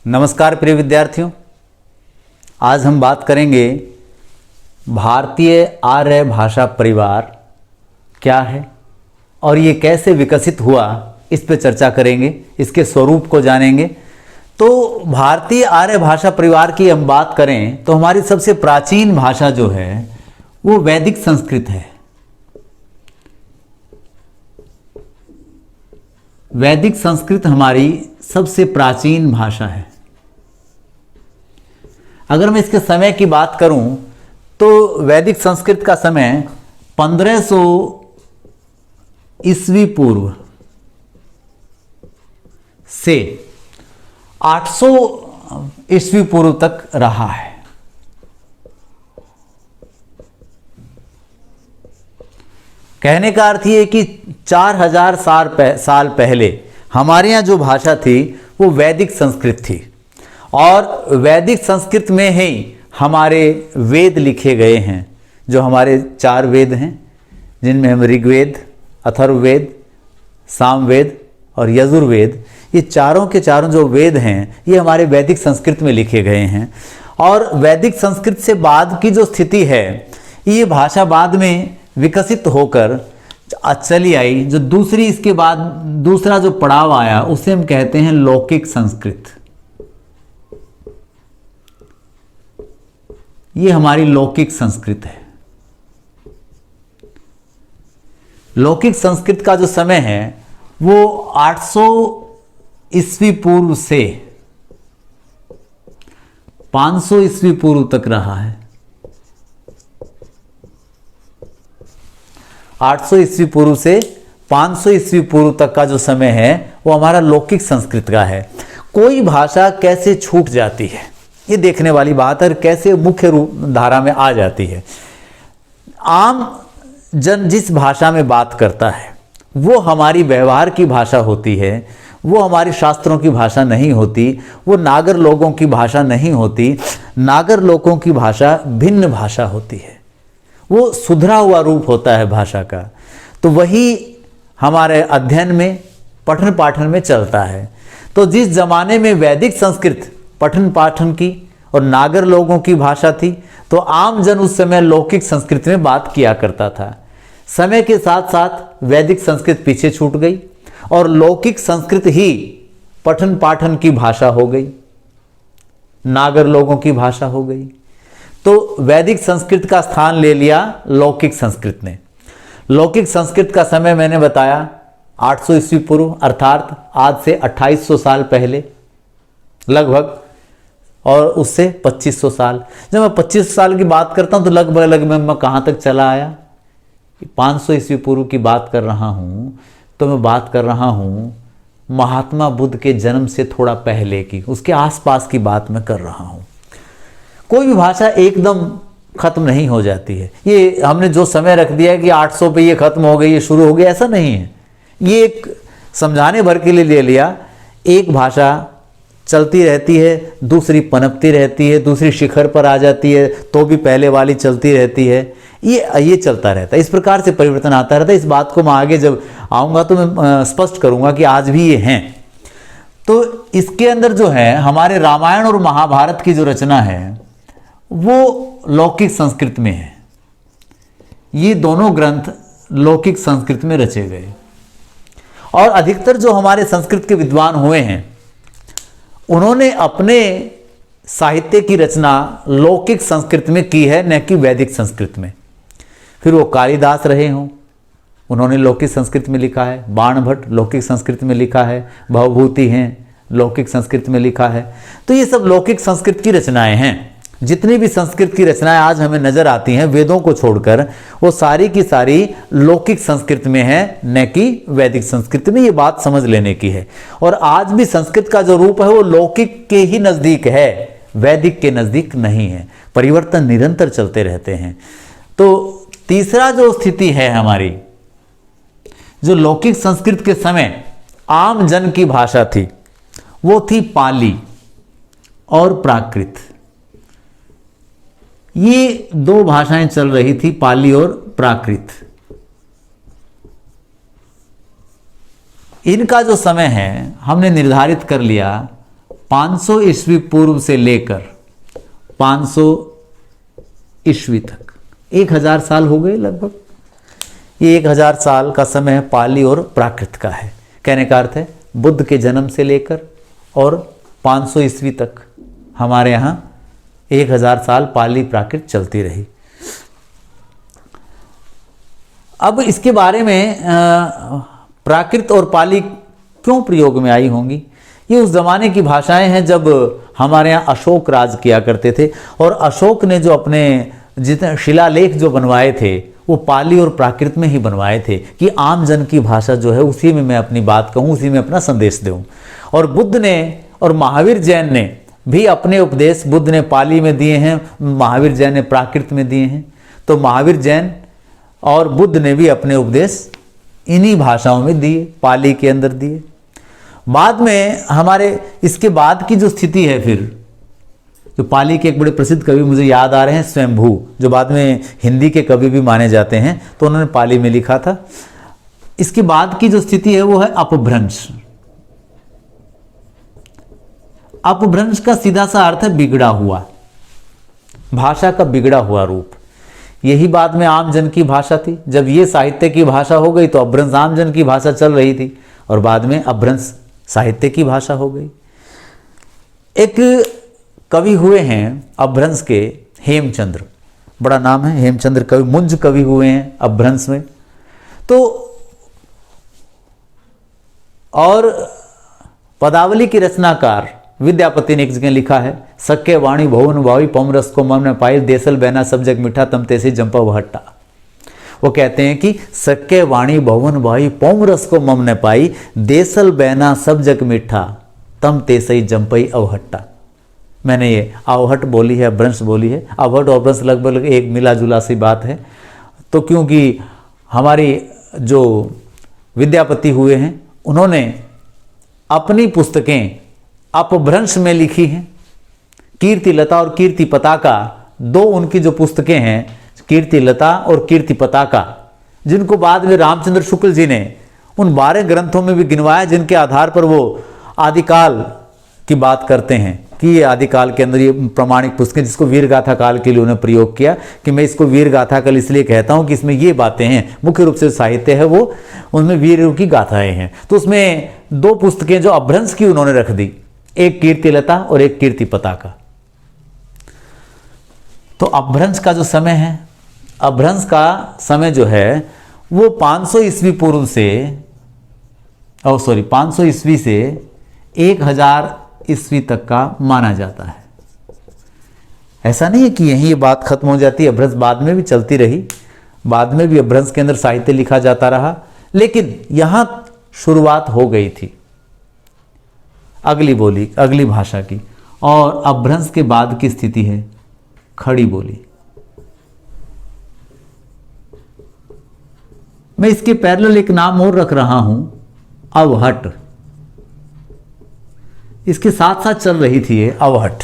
नमस्कार प्रिय विद्यार्थियों, आज हम बात करेंगे भारतीय आर्य भाषा परिवार क्या है और ये कैसे विकसित हुआ, इस पे चर्चा करेंगे, इसके स्वरूप को जानेंगे। तो भारतीय आर्य भाषा परिवार की हम बात करें तो हमारी सबसे प्राचीन भाषा जो है वो वैदिक संस्कृत है। वैदिक संस्कृत हमारी सबसे प्राचीन भाषा है। अगर मैं इसके समय की बात करूं तो वैदिक संस्कृत का समय 1500 ईस्वी पूर्व से 800 ईस्वी पूर्व तक रहा है। कहने का अर्थ ये कि 4000 साल पहले हमारे यहाँ जो भाषा थी वो वैदिक संस्कृत थी और वैदिक संस्कृत में ही हमारे वेद लिखे गए हैं। जो हमारे 4 वेद हैं जिनमें हम ऋग्वेद, अथर्ववेद, सामवेद और यजुर्वेद, ये चारों के चारों जो वेद हैं ये हमारे वैदिक संस्कृत में लिखे गए हैं। और वैदिक संस्कृत से बाद की जो स्थिति है, ये भाषा बाद में विकसित होकर चली आई। जो दूसरी इसके बाद दूसरा जो पड़ाव आया उसे हम कहते हैं लौकिक संस्कृत। ये हमारी लौकिक संस्कृत है। लौकिक संस्कृत का जो समय है वो 800 ईस्वी पूर्व से 500 ईस्वी पूर्व तक रहा है। 800 ईस्वी पूर्व से 500 ईस्वी पूर्व तक का जो समय है वो हमारा लौकिक संस्कृत का है। कोई भाषा कैसे छूट जाती है ये देखने वाली बात है, कैसे मुख्य रूप धारा में आ जाती है। आम जन जिस भाषा में बात करता है वो हमारी व्यवहार की भाषा होती है, वो हमारी शास्त्रों की भाषा नहीं होती, वो नागर लोगों की भाषा नहीं होती। नागर लोगों की भाषा भिन्न भाषा होती है, वो सुधरा हुआ रूप होता है भाषा का। तो वही हमारे अध्ययन में, पठन पाठन में चलता है। तो जिस जमाने में वैदिक संस्कृत पठन पाठन की और नागर लोगों की भाषा थी, तो आम जन उस समय लौकिक संस्कृत में बात किया करता था। समय के साथ साथ वैदिक संस्कृत पीछे छूट गई और लौकिक संस्कृत ही पठन पाठन की भाषा हो गई, नागर लोगों की भाषा हो गई। तो वैदिक संस्कृत का स्थान ले लिया लौकिक संस्कृत ने। लौकिक संस्कृत का समय मैंने बताया 800 ईस्वी पूर्व, अर्थात आज से 2800 साल पहले लगभग, और उससे 2500 साल। जब मैं 2500 साल की बात करता हूं तो लगभग मैं कहां तक चला आया, 500 ईस्वी पूर्व की बात कर रहा हूं। तो मैं बात कर रहा हूं महात्मा बुद्ध के जन्म से थोड़ा पहले की, उसके आसपास की बात मैं कर रहा हूं। कोई भी भाषा एकदम खत्म नहीं हो जाती है। ये हमने जो समय रख दिया है कि 800 पे ये खत्म हो गई, ये शुरू हो गई, ऐसा नहीं है। ये एक समझाने भर के लिए ले लिया। एक भाषा चलती रहती है, दूसरी पनपती रहती है, दूसरी शिखर पर आ जाती है तो भी पहले वाली चलती रहती है। ये चलता रहता है, इस प्रकार से परिवर्तन आता रहता है। इस बात को मैं आगे जब आऊँगा तो मैं स्पष्ट करूँगा कि आज भी ये हैं। तो इसके अंदर जो है हमारे रामायण और महाभारत की जो रचना है वो लौकिक संस्कृत में है। ये दोनों ग्रंथ लौकिक संस्कृत में रचे गए और अधिकतर जो हमारे संस्कृत के विद्वान हुए हैं उन्होंने अपने साहित्य की रचना लौकिक संस्कृत में की है, न कि वैदिक संस्कृत में। फिर वो कालिदास रहे हों, उन्होंने लौकिक संस्कृत में लिखा है। बाणभट्ट लौकिक संस्कृत में लिखा है। भवभूति हैं लौकिक संस्कृत में लिखा है। तो ये सब लौकिक संस्कृत की रचनाएं हैं। जितनी भी संस्कृत की रचनाएं आज हमें नजर आती हैं वेदों को छोड़कर, वो सारी की सारी लौकिक संस्कृत में है, न कि वैदिक संस्कृत में। ये बात समझ लेने की है। और आज भी संस्कृत का जो रूप है वो लौकिक के ही नजदीक है, वैदिक के नजदीक नहीं है। परिवर्तन निरंतर चलते रहते हैं। तो तीसरा जो स्थिति है हमारी, जो लौकिक संस्कृत के समय आम जन की भाषा थी वो थी पाली और प्राकृत। ये 2 भाषाएं चल रही थी, पाली और प्राकृत। इनका जो समय है हमने निर्धारित कर लिया 500 ईस्वी पूर्व से लेकर 500 ईस्वी तक 1000 साल हो गए लगभग। ये 1000 साल का समय है पाली और प्राकृत का है। कहने का अर्थ है बुद्ध के जन्म से लेकर और 500 ईस्वी तक हमारे यहाँ 1000 साल पाली प्राकृत चलती रही। अब इसके बारे में प्राकृत और पाली क्यों प्रयोग में आई होंगी? ये उस जमाने की भाषाएं हैं जब हमारे यहाँ अशोक राज किया करते थे, और अशोक ने जो अपने जितने शिलालेख जो बनवाए थे वो पाली और प्राकृत में ही बनवाए थे कि आम जन की भाषा जो है उसी में मैं अपनी बात कहूँ, उसी में अपना संदेश दूँ। और बुद्ध ने और महावीर जैन ने भी अपने उपदेश बुद्ध ने पाली में दिए हैं, महावीर जैन ने प्राकृत में दिए हैं। तो महावीर जैन और बुद्ध ने भी अपने उपदेश इन्हीं भाषाओं में दिए, पाली के अंदर दिए। बाद में हमारे इसके बाद की जो स्थिति है, फिर जो पाली के एक बड़े प्रसिद्ध कवि मुझे याद आ रहे हैं, स्वयंभू, जो बाद में हिंदी के कवि भी माने जाते हैं, तो उन्होंने पाली में लिखा था। इसके बाद की जो स्थिति है वो है अपभ्रंश। अपभ्रंश का सीधा सा अर्थ है बिगड़ा हुआ, भाषा का बिगड़ा हुआ रूप। यही बाद में आम जन की भाषा थी। जब ये साहित्य की भाषा हो गई तो अपभ्रंश आम जन की भाषा चल रही थी, और बाद में अपभ्रंश साहित्य की भाषा हो गई। एक कवि हुए हैं अपभ्रंश के, हेमचंद्र, बड़ा नाम है हेमचंद्र कवि, मुंज कवि हुए हैं अपभ्रंश में। तो और पदावली की रचनाकार विद्यापति ने एक जगह लिखा है, सक्के वाणी भवन भावी पम रस को मम न पाई, देसल बहना सब जग मिठा तम तेसे जंपा वहट्टा। वो कहते हैं कि सक्के वाणी भवन भाई पम रस को मम न पाई, देसल बहना सब जग मिठा तम तेसे जंपई अवहट्टा। मैंने ये अवहट बोली है, अपभ्रंश बोली है। अवहट और अपभ्रंश लगभग एक मिला जुला सी बात है। तो क्योंकि हमारी जो विद्यापति हुए हैं उन्होंने अपनी पुस्तकें अपभ्रंश में लिखी हैं। कीर्ति लता और कीर्ति पताका, दो उनकी जो पुस्तकें हैं, कीर्ति लता और कीर्ति पताका, जिनको बाद में रामचंद्र शुक्ल जी ने उन 12 ग्रंथों में भी गिनवाया, जिनके आधार पर वो आदिकाल की बात करते हैं कि ये आदिकाल के अंदर ये प्रमाणिक पुस्तकें, जिसको वीर गाथा काल के लिए उन्होंने प्रयोग किया। कि मैं इसको वीर गाथा काल इसलिए कहता हूँ कि इसमें ये बातें हैं, मुख्य रूप से साहित्य है वो, उनमें वीरों की गाथाएं हैं। तो उसमें 2 पुस्तकें जो अपभ्रंश की उन्होंने रख दी, एक कीर्ति लता और एक कीर्ति पताका। तो अपभ्रंश का जो समय है, अपभ्रंश का समय जो है वो 500 ईस्वी पूर्व से 500 ईस्वी से 1000 ईस्वी तक का माना जाता है। ऐसा नहीं है कि यहीं ये बात खत्म हो जाती है, अपभ्रंश बाद में भी चलती रही, बाद में भी अपभ्रंश के अंदर साहित्य लिखा जाता रहा, लेकिन यहां शुरुआत हो गई थी अगली बोली, अगली भाषा की। और अपभ्रंश के बाद की स्थिति है खड़ी बोली। मैं इसके पैरेलल एक नाम और रख रहा हूं, अवहट। इसके साथ साथ चल रही थी ये अवहट।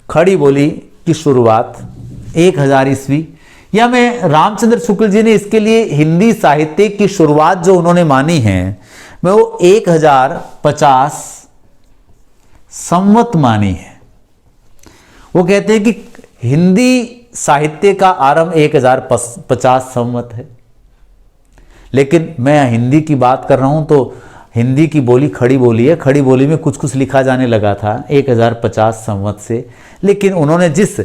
खड़ी बोली की शुरुआत 1000 ईस्वी, या मैं रामचंद्र शुक्ल जी ने इसके लिए हिंदी साहित्य की शुरुआत जो उन्होंने मानी है, मैं वो 1050 संवत मानी है। वो कहते हैं कि हिंदी साहित्य का आरंभ 1050 संवत है। लेकिन मैं हिंदी की बात कर रहा हूं तो हिंदी की बोली खड़ी बोली है। खड़ी बोली में कुछ कुछ लिखा जाने लगा था 1050 संवत से, लेकिन उन्होंने जिस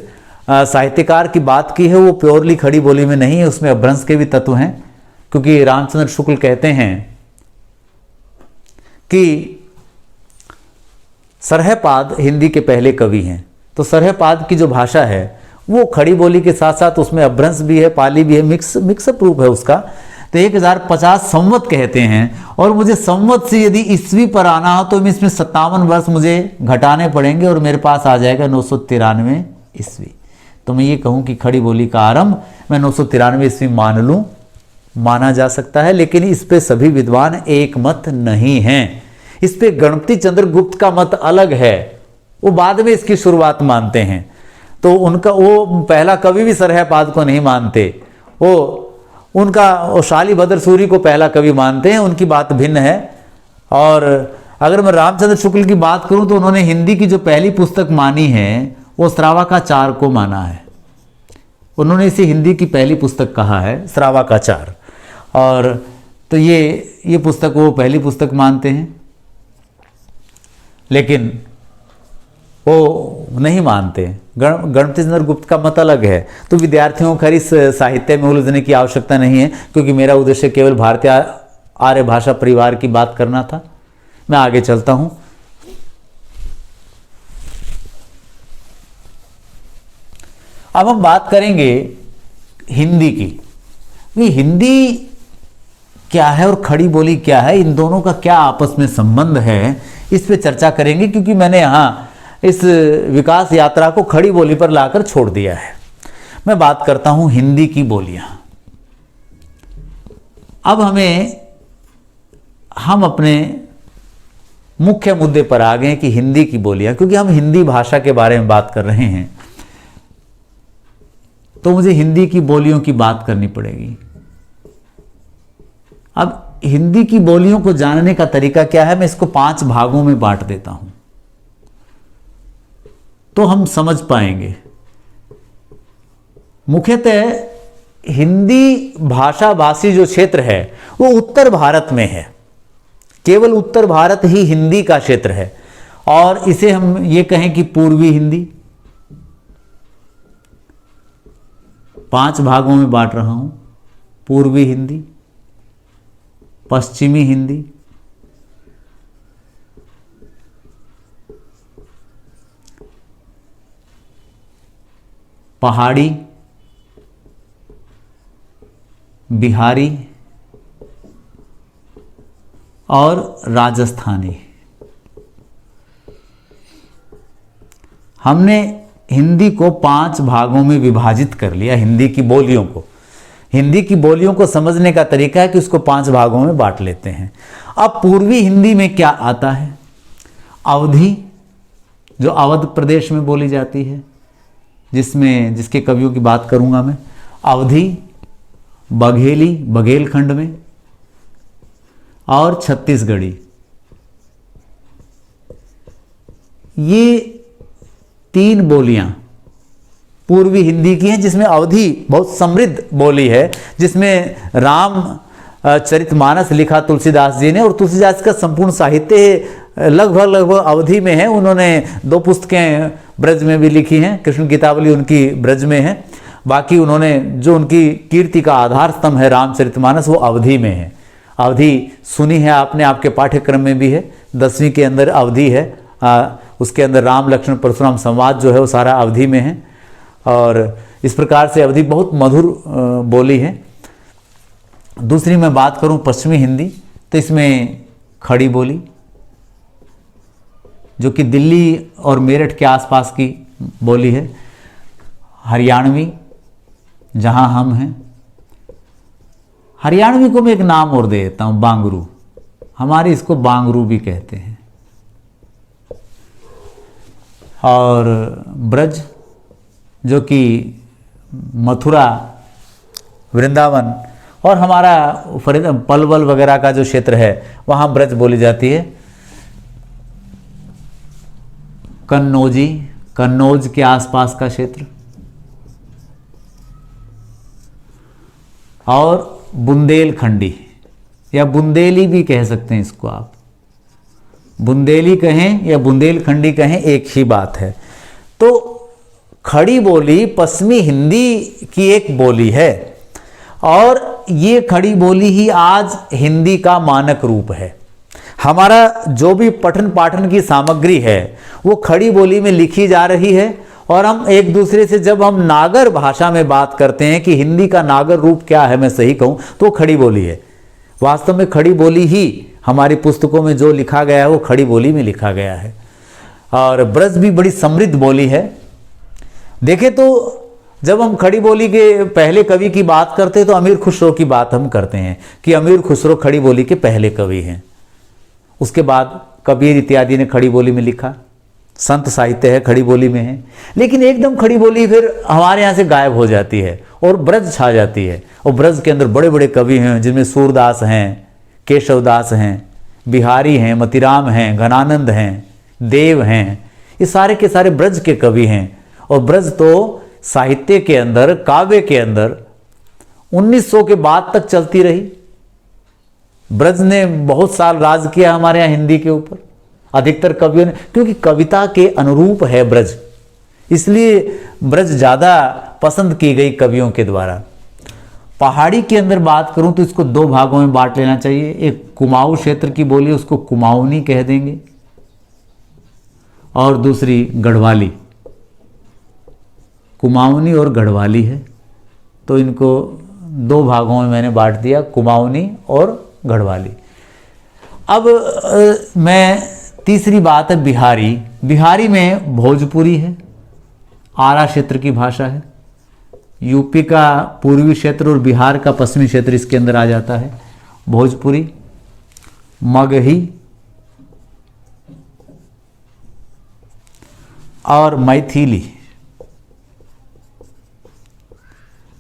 साहित्यकार की बात की है वो प्योरली खड़ी बोली में नहीं है, उसमें अपभ्रंश के भी तत्व हैं। क्योंकि रामचंद्र शुक्ल कहते हैं कि सरहपाद हिंदी के पहले कवि हैं, तो सरहपाद की जो भाषा है वो खड़ी बोली के साथ साथ उसमें अपभ्रंश भी है, पाली भी है, मिक्सअप रूप है उसका। तो 1050 संवत कहते हैं। और मुझे संवत से यदि ईस्वी पर आना हो तो इसमें 57 वर्ष मुझे घटाने पड़ेंगे और मेरे पास आ जाएगा 993 ईस्वी। तो मैं ये कहूँ कि खड़ी बोली का आरंभ मैं 993 ईस्वी मान लूँ, माना जा सकता है। लेकिन इस पे सभी विद्वान एक मत नहीं हैं। इस पे गणपति चंद्र गुप्त का मत अलग है, वो बाद में इसकी शुरुआत मानते हैं। तो उनका वो पहला कवि भी सरहपाद को नहीं मानते, वो उनका शालीभद्र सूरी को पहला कवि मानते हैं, उनकी बात भिन्न है। और अगर मैं रामचंद्र शुक्ल की बात करूं तो उन्होंने हिंदी की जो पहली पुस्तक मानी है वो श्रावकाचार को माना है। उन्होंने इसे हिंदी की पहली पुस्तक कहा है, श्रावकाचार। और तो ये पुस्तक वो पहली पुस्तक मानते हैं, लेकिन वो नहीं मानते। गणपति चंद्र गुप्त का मत अलग है। तो विद्यार्थियों को इस साहित्य में उलझने की आवश्यकता नहीं है, क्योंकि मेरा उद्देश्य केवल भारतीय आर्य भाषा परिवार की बात करना था। मैं आगे चलता हूं। अब हम बात करेंगे हिंदी की। ये हिंदी क्या है और खड़ी बोली क्या है, इन दोनों का क्या आपस में संबंध है, इस पे चर्चा करेंगे। क्योंकि मैंने यहाँ इस विकास यात्रा को खड़ी बोली पर लाकर छोड़ दिया है। मैं बात करता हूं हिंदी की बोलियां। अब हम अपने मुख्य मुद्दे पर आ गए कि हिंदी की बोलियां, क्योंकि हम हिंदी भाषा के बारे में बात कर रहे हैं तो मुझे हिंदी की बोलियों की बात करनी पड़ेगी। अब हिंदी की बोलियों को जानने का तरीका क्या है, मैं इसको 5 भागों में बांट देता हूं तो हम समझ पाएंगे। मुख्यतः हिंदी भाषा भाषी जो क्षेत्र है वो उत्तर भारत में है। केवल उत्तर भारत ही हिंदी का क्षेत्र है, और इसे हम ये कहें कि पूर्वी हिंदी। 5 भागों में बांट रहा हूं। पूर्वी हिंदी, पश्चिमी हिंदी, पहाड़ी, बिहारी और राजस्थानी। हमने हिंदी को 5 भागों में विभाजित कर लिया। हिंदी की बोलियों को, हिंदी की बोलियों को समझने का तरीका है कि उसको 5 भागों में बांट लेते हैं। अब पूर्वी हिंदी में क्या आता है? अवधी, जो अवध प्रदेश में बोली जाती है, जिसके कवियों की बात करूंगा मैं। अवधी, बघेली, बघेलखंड में, और छत्तीसगढ़ी। ये 3 बोलियां पूर्वी हिंदी की हैं, जिसमें अवधी बहुत समृद्ध बोली है, जिसमें राम चरितमानस लिखा तुलसीदास जी ने, और तुलसीदास का संपूर्ण साहित्य लगभग अवधी में है। उन्होंने 2 पुस्तकें ब्रज में भी लिखी हैं, कृष्ण गीतावली उनकी ब्रज में है। बाकी उन्होंने जो उनकी कीर्ति का आधार स्तंभ है रामचरितमानस, वो अवधी में है। अवधी सुनी है आपने, आपके पाठ्यक्रम में भी है, 10वीं के अंदर अवधी है। उसके अंदर राम लक्ष्मण परशुराम संवाद जो है वो सारा अवधी में है। और इस प्रकार से अवधी बहुत मधुर बोली है। दूसरी मैं बात करूं पश्चिमी हिंदी, तो इसमें खड़ी बोली, जो कि दिल्ली और मेरठ के आसपास की बोली है। हरियाणवी, जहां हम हैं। हरियाणवी को मैं एक नाम और दे देता हूं, बांगरू। हमारे इसको बांगरू भी कहते हैं। और ब्रज, जो कि मथुरा, वृंदावन और हमारा पलवल वगैरह का जो क्षेत्र है वहाँ ब्रज बोली जाती है। कन्नौजी, कन्नौज के आसपास का क्षेत्र, और बुंदेलखंडी या बुंदेली भी कह सकते हैं इसको आप। बुंदेली कहें या बुंदेलखंडी कहें, एक ही बात है। तो खड़ी बोली पश्चिमी हिंदी की एक बोली है, और ये खड़ी बोली ही आज हिंदी का मानक रूप है। हमारा जो भी पठन पाठन की सामग्री है वो खड़ी बोली में लिखी जा रही है। और हम एक दूसरे से जब हम नागर भाषा में बात करते हैं कि हिंदी का नागर रूप क्या है, मैं सही कहूं तो खड़ी बोली है। वास्तव में खड़ी बोली ही हमारी पुस्तकों में जो लिखा गया है वो खड़ी बोली में लिखा गया है। और ब्रज भी बड़ी समृद्ध बोली है। देखें तो जब हम खड़ी बोली के पहले कवि की बात करते हैं तो अमीर खुसरो की बात हम करते हैं कि अमीर खुसरो खड़ी बोली के पहले कवि हैं। उसके बाद कबीर इत्यादि ने खड़ी बोली में लिखा, संत साहित्य है खड़ी बोली में है। लेकिन एकदम खड़ी बोली फिर हमारे यहाँ से गायब हो जाती है और ब्रज छा जाती है। और ब्रज के अंदर बड़े बड़े कवि हैं, जिनमें सूरदास हैं, केशवदास हैं, बिहारी हैं, मतिराम हैं, घनानंद हैं, देव हैं, ये सारे के सारे ब्रज के कवि हैं। और ब्रज तो साहित्य के अंदर, काव्य के अंदर 1900 के बाद तक चलती रही। ब्रज ने बहुत साल राज किया हमारे यहाँ हिंदी के ऊपर, अधिकतर कवियों ने, क्योंकि कविता के अनुरूप है ब्रज, इसलिए ब्रज ज़्यादा पसंद की गई कवियों के द्वारा। पहाड़ी के अंदर बात करूं तो इसको दो भागों में बांट लेना चाहिए। एक कुमाऊं क्षेत्र की बोली, उसको कुमाऊनी कह देंगे, और दूसरी गढ़वाली। कुमाऊनी और गढ़वाली है, तो इनको दो भागों में मैंने बांट दिया, कुमाऊनी और गढ़वाली। अब मैं तीसरी बात है बिहारी। बिहारी में भोजपुरी है, आरा क्षेत्र की भाषा है। यूपी का पूर्वी क्षेत्र और बिहार का पश्चिमी क्षेत्र इसके अंदर आ जाता है। भोजपुरी, मगही और मैथिली,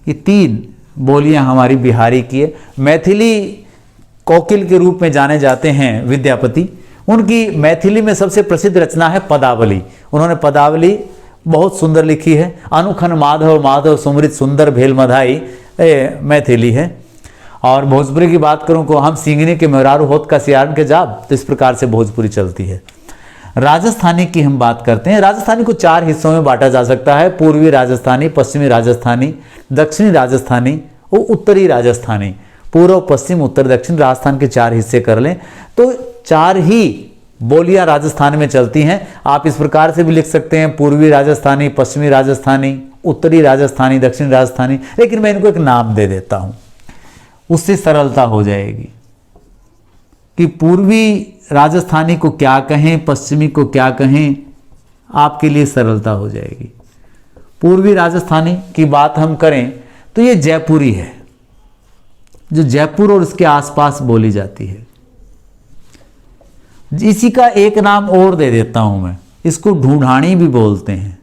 ये तीन बोलियां हमारी बिहारी की है। मैथिली कोकिल के रूप में जाने जाते हैं विद्यापति। उनकी मैथिली में सबसे प्रसिद्ध रचना है पदावली। उन्होंने पदावली बहुत सुंदर लिखी है। अनुखन माधव माधव सुमृत सुंदर भेल मधाई मैथिली है। और भोजपुरी की बात करूं को हम सिंगनी के मेहरारू होत का सियारन के जाब, तो इस प्रकार से भोजपुरी चलती है। राजस्थानी की हम बात करते हैं। राजस्थानी को चार हिस्सों में बांटा जा सकता है, पूर्वी राजस्थानी, पश्चिमी राजस्थानी, दक्षिणी राजस्थानी और उत्तरी राजस्थानी। पूर्व, पश्चिम, उत्तर, दक्षिण राजस्थान के चार हिस्से कर लें तो चार ही बोलियां राजस्थान में चलती हैं। आप इस प्रकार से भी लिख सकते हैं, पूर्वी राजस्थानी, पश्चिमी राजस्थानी, उत्तरी राजस्थानी, दक्षिणी राजस्थानी, लेकिन मैं इनको एक नाम दे देता हूं, उससे सरलता हो जाएगी कि पूर्वी राजस्थानी को क्या कहें, पश्चिमी को क्या कहें, आपके लिए सरलता हो जाएगी। पूर्वी राजस्थानी की बात हम करें तो ये जयपुरी है, जो जयपुर और उसके आसपास बोली जाती है। इसी का एक नाम और दे देता हूं मैं, इसको ढूंढानी भी बोलते हैं।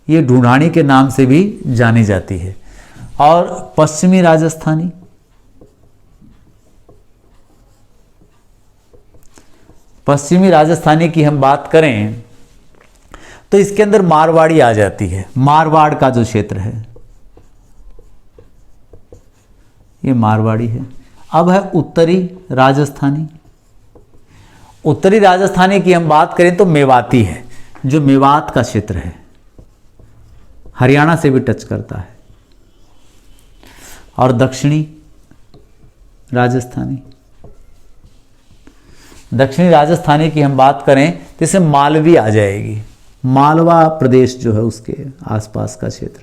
ये ढूंढानी के नाम से भी जानी जाती है। और पश्चिमी राजस्थानी, पश्चिमी राजस्थानी की हम बात करें तो इसके अंदर मारवाड़ी आ जाती है। मारवाड़ का जो क्षेत्र है ये मारवाड़ी है। अब है उत्तरी राजस्थानी। उत्तरी राजस्थानी की हम बात करें तो मेवाती है, जो मेवात का क्षेत्र है, हरियाणा से भी टच करता है। और दक्षिणी राजस्थानी, दक्षिणी राजस्थानी की हम बात करें तो इसे मालवी आ जाएगी। मालवा प्रदेश जो है उसके आसपास का क्षेत्र।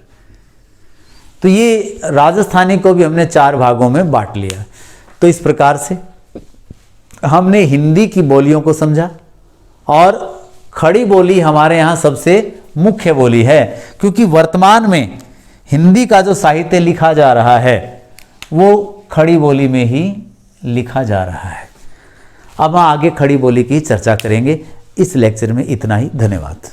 तो ये राजस्थानी को भी हमने चार भागों में बांट लिया। तो इस प्रकार से हमने हिंदी की बोलियों को समझा। और खड़ी बोली हमारे यहाँ सबसे मुख्य बोली है, क्योंकि वर्तमान में हिंदी का जो साहित्य लिखा जा रहा है वो खड़ी बोली में ही लिखा जा रहा है। अब हम आगे खड़ी बोली की चर्चा करेंगे। इस लेक्चर में इतना ही। धन्यवाद।